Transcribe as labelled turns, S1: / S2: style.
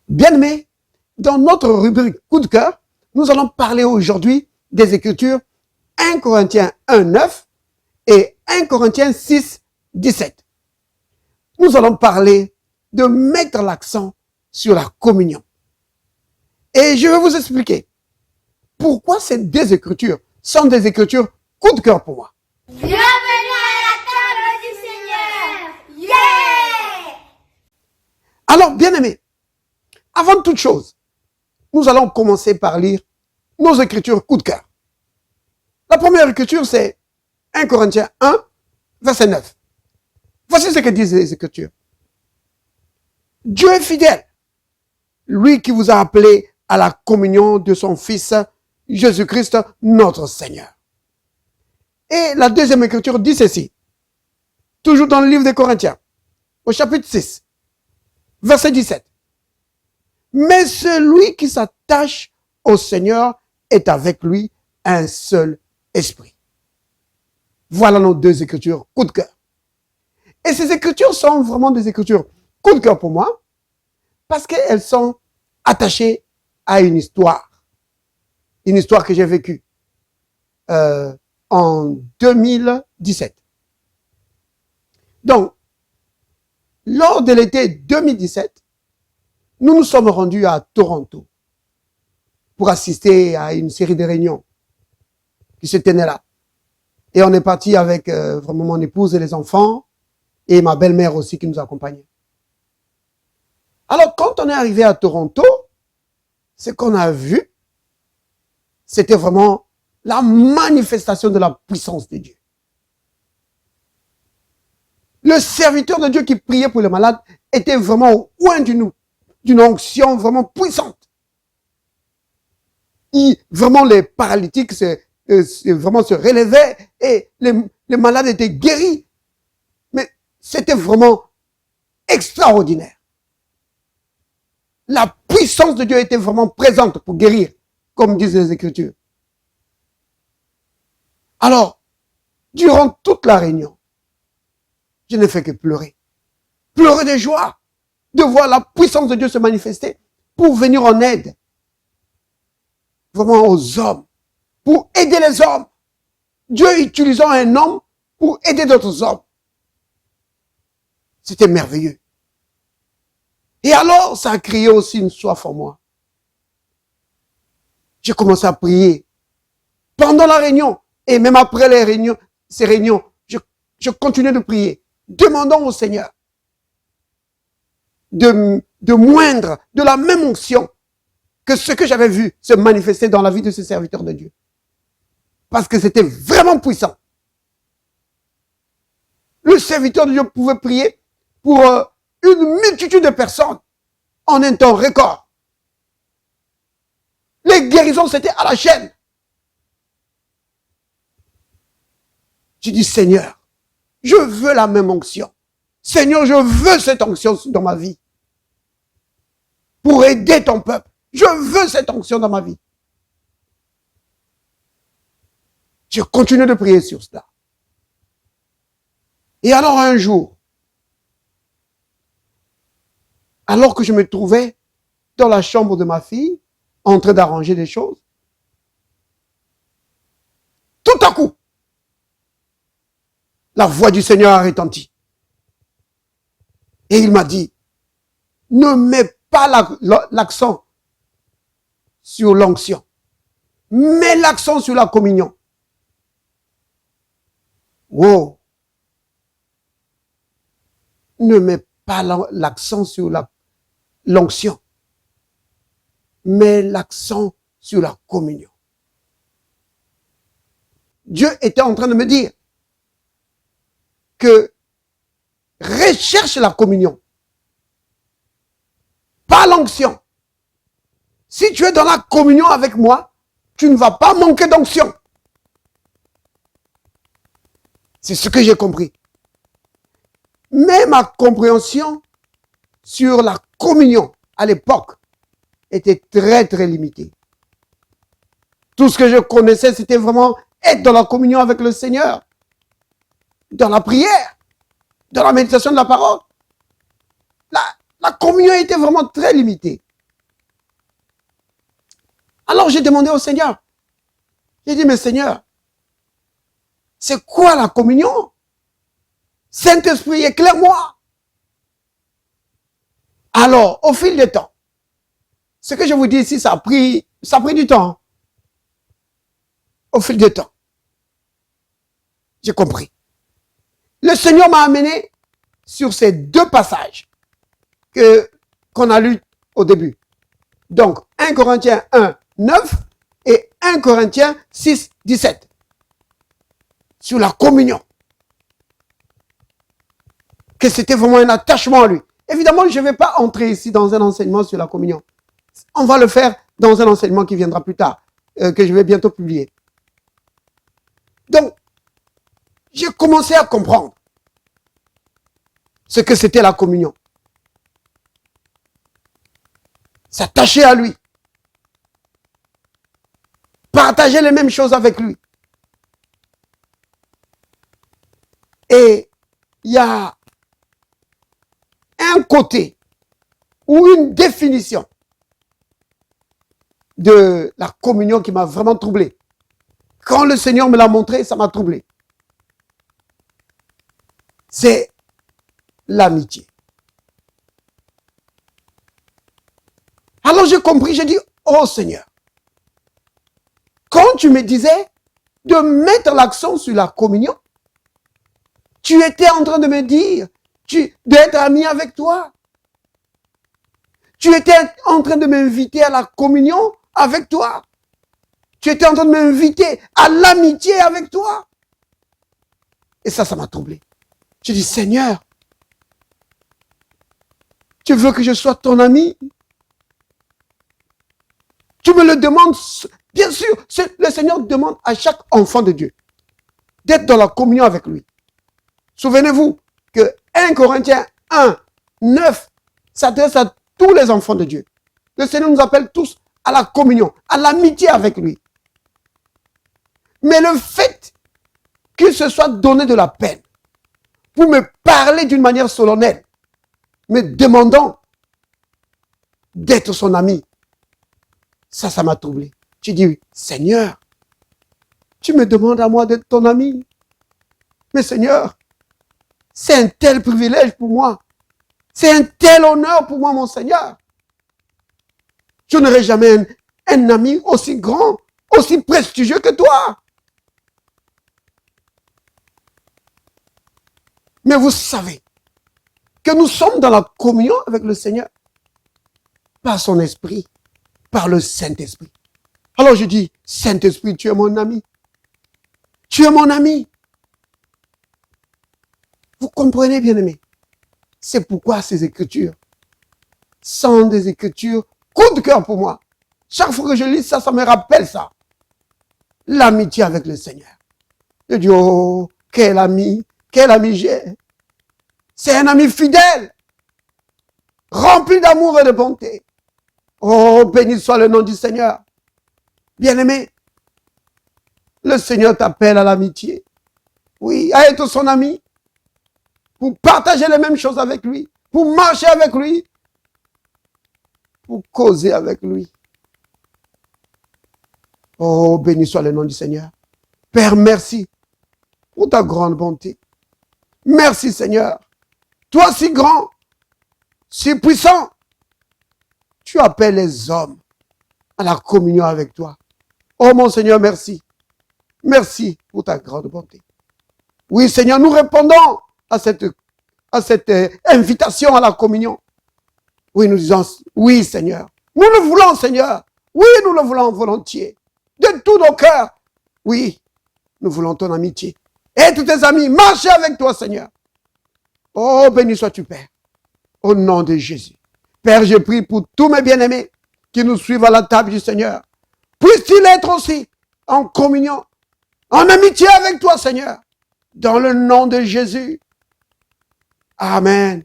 S1: Bien-aimés, dans notre rubrique coup de cœur, nous allons parler aujourd'hui des Écritures 1 Corinthiens 1, 9 et 1 Corinthiens 6, 17. Nous allons parler de mettre l'accent sur la communion. Et je vais vous expliquer pourquoi ces deux Écritures sont des Écritures coup de cœur pour moi.
S2: Bienvenue à la table du Seigneur. Yeah!
S1: Alors, bien-aimés, avant toute chose, nous allons commencer par lire nos Écritures coup de cœur. La première Écriture, c'est 1 Corinthiens 1, verset 9. Voici ce que disent les Écritures. Dieu est fidèle, lui qui vous a appelé à la communion de son Fils, Jésus-Christ, notre Seigneur. Et la deuxième Écriture dit ceci, toujours dans le livre des Corinthiens, au chapitre 6, verset 17. Mais celui qui s'attache au Seigneur est avec lui un seul esprit. Voilà nos deux Écritures coup de cœur. Et ces Écritures sont vraiment des Écritures coup de cœur pour moi, parce qu'elles sont attachées à une histoire que j'ai vécue en 2017. Donc, lors de l'été 2017, nous nous sommes rendus à Toronto pour assister à une série de réunions qui se tenaient là. Et on est parti avec vraiment mon épouse et les enfants et ma belle-mère aussi qui nous accompagnait. Alors, quand on est arrivé à Toronto, ce qu'on a vu, c'était vraiment la manifestation de la puissance de Dieu. Le serviteur de Dieu qui priait pour les malades était vraiment au point d'une onction vraiment puissante. Vraiment, les paralytiques vraiment se relevaient et les malades étaient guéris. Mais c'était vraiment extraordinaire. La puissance de Dieu était vraiment présente pour guérir, comme disent les Écritures. Alors, durant toute la réunion, je n'ai fait que pleurer. Pleurer de joie, de voir la puissance de Dieu se manifester pour venir en aide. Vraiment aux hommes, pour aider les hommes. Dieu utilisant un homme pour aider d'autres hommes. C'était merveilleux. Et alors, ça a créé aussi une soif en moi. J'ai commencé à prier. Pendant la réunion, et même après ces réunions, je continuais de prier, demandant au Seigneur de moindre, de la même onction que ce que j'avais vu se manifester dans la vie de ce serviteur de Dieu. Parce que c'était vraiment puissant. Le serviteur de Dieu pouvait prier pour une multitude de personnes en un temps record. Les guérisons, c'était à la chaîne. J'ai dit, Seigneur, je veux la même onction. Seigneur, je veux cette onction dans ma vie. Pour aider ton peuple. Je veux cette onction dans ma vie. Je continue de prier sur cela. Et alors un jour, alors que je me trouvais dans la chambre de ma fille, en train d'arranger des choses, tout à coup, la voix du Seigneur a retenti. Et il m'a dit, ne mets pas l'accent sur l'onction, mets l'accent sur la communion. Wow! Ne mets pas l'accent sur l'onction, mets l'accent sur la communion. Dieu était en train de me dire que recherche la communion, pas l'onction. Si tu es dans la communion avec moi, tu ne vas pas manquer d'onction. C'est ce que j'ai compris. Mais ma compréhension sur la communion à l'époque était très très limitée. Tout ce que je connaissais, c'était vraiment être dans la communion avec le Seigneur, dans la prière, dans la méditation de la parole. La communion était vraiment très limitée. Alors j'ai demandé au Seigneur. J'ai dit, mais Seigneur, c'est quoi la communion? Saint-Esprit, éclaire-moi. Alors, au fil du temps, ce que je vous dis ici, ça a pris du temps. Au fil du temps, j'ai compris. Le Seigneur m'a amené sur ces deux passages qu'on a lus au début. Donc, 1 Corinthiens 1, 9 et 1 Corinthiens 6, 17. Sur la communion. Que c'était vraiment un attachement à lui. Évidemment, je ne vais pas entrer ici dans un enseignement sur la communion. On va le faire dans un enseignement qui viendra plus tard, que je vais bientôt publier. Donc, j'ai commencé à comprendre ce que c'était la communion. S'attacher à lui. Partager les mêmes choses avec lui. Et il y a un côté ou une définition de la communion qui m'a vraiment troublé. Quand le Seigneur me l'a montré, ça m'a troublé. C'est l'amitié. Alors j'ai compris, j'ai dit, oh Seigneur, quand tu me disais de mettre l'accent sur la communion, tu étais en train de me dire d'être ami avec toi. Tu étais en train de m'inviter à la communion avec toi. Tu étais en train de m'inviter à l'amitié avec toi. Et ça m'a troublé. J'ai dit, Seigneur, tu veux que je sois ton ami? Tu me le demandes, bien sûr, le Seigneur demande à chaque enfant de Dieu d'être dans la communion avec lui. Souvenez-vous que 1 Corinthiens 1, 9 s'adresse à tous les enfants de Dieu. Le Seigneur nous appelle tous à la communion, à l'amitié avec lui. Mais le fait qu'il se soit donné de la peine pour me parler d'une manière solennelle, me demandant d'être son ami, ça m'a troublé. J'ai dit, Seigneur, tu me demandes à moi d'être ton ami. Mais Seigneur, c'est un tel privilège pour moi. C'est un tel honneur pour moi, mon Seigneur. Je n'aurai jamais un ami aussi grand, aussi prestigieux que toi. Mais vous savez que nous sommes dans la communion avec le Seigneur par son esprit, par le Saint-Esprit. Alors je dis, Saint-Esprit, tu es mon ami. Tu es mon ami. Vous comprenez, bien-aimés? C'est pourquoi ces écritures sont des écritures coup de cœur pour moi. Chaque fois que je lis ça, ça me rappelle ça. L'amitié avec le Seigneur. Je dis, oh, quel ami j'ai. C'est un ami fidèle, rempli d'amour et de bonté. Oh, béni soit le nom du Seigneur. Bien-aimé, le Seigneur t'appelle à l'amitié. Oui, à être son ami. Pour partager les mêmes choses avec lui. Pour marcher avec lui. Pour causer avec lui. Oh, béni soit le nom du Seigneur. Père, merci pour ta grande bonté. Merci, Seigneur. Toi si grand, si puissant, tu appelles les hommes à la communion avec toi. Oh mon Seigneur, merci. Merci pour ta grande bonté. Oui, Seigneur, nous répondons à cette invitation à la communion. Oui, nous disons, oui, Seigneur. Nous le voulons, Seigneur. Oui, nous le voulons volontiers. De tous nos cœurs. Oui, nous voulons ton amitié. Et tous tes amis, marchez avec toi, Seigneur. Oh, béni sois-tu, Père. Au nom de Jésus. Père, je prie pour tous mes bien-aimés qui nous suivent à la table du Seigneur. Puisse-t-il être aussi en communion, en amitié avec toi, Seigneur. Dans le nom de Jésus. Amen.